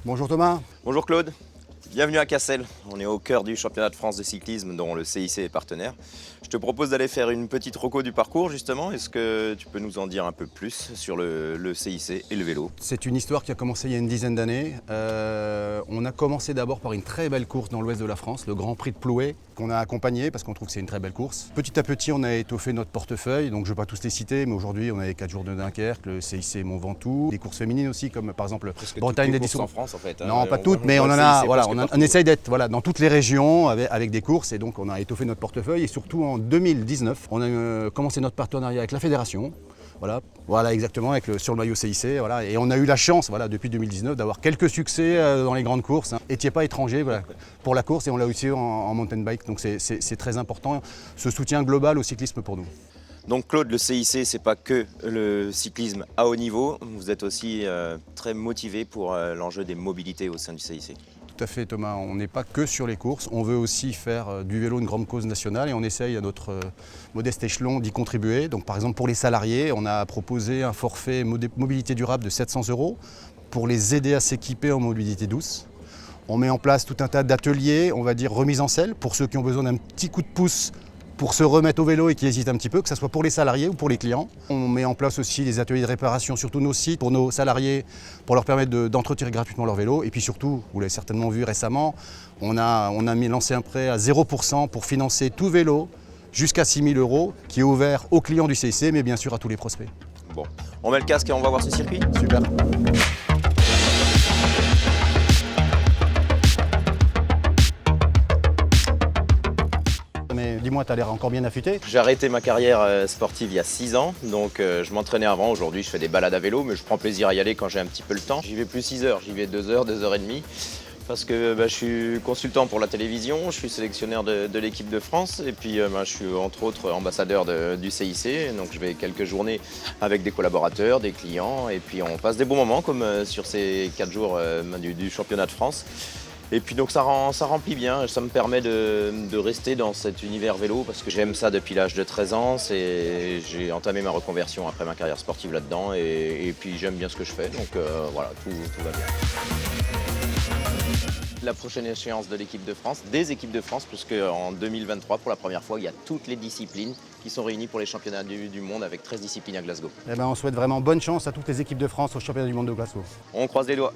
Bonjour Thomas. Bonjour Claude, bienvenue à Cassel. On est au cœur du championnat de France de cyclisme dont le CIC est partenaire. Je te propose d'aller faire une petite reco du parcours justement. Est-ce que tu peux nous en dire un peu plus sur le CIC et le vélo? C'est une histoire qui a commencé il y a une dizaine d'années. On a commencé d'abord par une très belle course dans l'ouest de la France, le Grand Prix de Plouay, qu'on a accompagné parce qu'on trouve que c'est une très belle course. Petit à petit, on a étoffé notre portefeuille, donc je ne vais pas tous les citer, mais aujourd'hui, on a les 4 jours de Dunkerque, le CIC Mont Ventoux, des courses féminines aussi, comme par exemple Bretagne des Dissous. En France en fait. Non, pas toutes, mais on en a. Voilà, on essaye d'être dans toutes les régions avec des courses, et donc on a étoffé notre portefeuille. Et surtout en 2019, on a commencé notre partenariat avec la fédération. Voilà exactement, sur le maillot CIC. Voilà. Et on a eu la chance, depuis 2019, d'avoir quelques succès dans les grandes courses. Et tu n'es pas étranger pour la course, et on l'a aussi en mountain bike. Donc c'est très important, ce soutien global au cyclisme pour nous. Donc Claude, le CIC, c'est pas que le cyclisme à haut niveau. Vous êtes aussi très motivé pour l'enjeu des mobilités au sein du CIC. Tout à fait Thomas, on n'est pas que sur les courses, on veut aussi faire du vélo une grande cause nationale et on essaye à notre modeste échelon d'y contribuer. Donc par exemple pour les salariés, on a proposé un forfait mobilité durable de 700 € pour les aider à s'équiper en mobilité douce. On met en place tout un tas d'ateliers, on va dire remise en selle, pour ceux qui ont besoin d'un petit coup de pouce pour se remettre au vélo et qui hésitent un petit peu, que ce soit pour les salariés ou pour les clients. On met en place aussi des ateliers de réparation sur tous nos sites pour nos salariés, pour leur permettre d'entretenir gratuitement leur vélo. Et puis surtout, vous l'avez certainement vu récemment, on a lancé un prêt à 0% pour financer tout vélo jusqu'à 6 000 € qui est ouvert aux clients du CIC, mais bien sûr à tous les prospects. Bon, on met le casque et on va voir ce circuit. Super. Mais dis-moi, tu as l'air encore bien affûté. J'ai arrêté ma carrière sportive il y a 6 ans, donc je m'entraînais avant. Aujourd'hui, je fais des balades à vélo, mais je prends plaisir à y aller quand j'ai un petit peu le temps. J'y vais plus 6 heures, j'y vais 2 heures, 2 heures et demie. Parce que je suis consultant pour la télévision, je suis sélectionneur de l'équipe de France et puis je suis entre autres ambassadeur du CIC. Donc je vais quelques journées avec des collaborateurs, des clients et puis on passe des bons moments comme sur ces 4 jours du championnat de France. Et puis donc ça remplit bien, ça me permet de rester dans cet univers vélo parce que j'aime ça depuis l'âge de 13 ans. J'ai entamé ma reconversion après ma carrière sportive là-dedans et puis j'aime bien ce que je fais, donc voilà, tout va bien. La prochaine échéance de l'équipe de France, des équipes de France, puisque en 2023, pour la première fois, il y a toutes les disciplines qui sont réunies pour les championnats du monde avec 13 disciplines à Glasgow. On souhaite vraiment bonne chance à toutes les équipes de France au championnat du monde de Glasgow. On croise les doigts.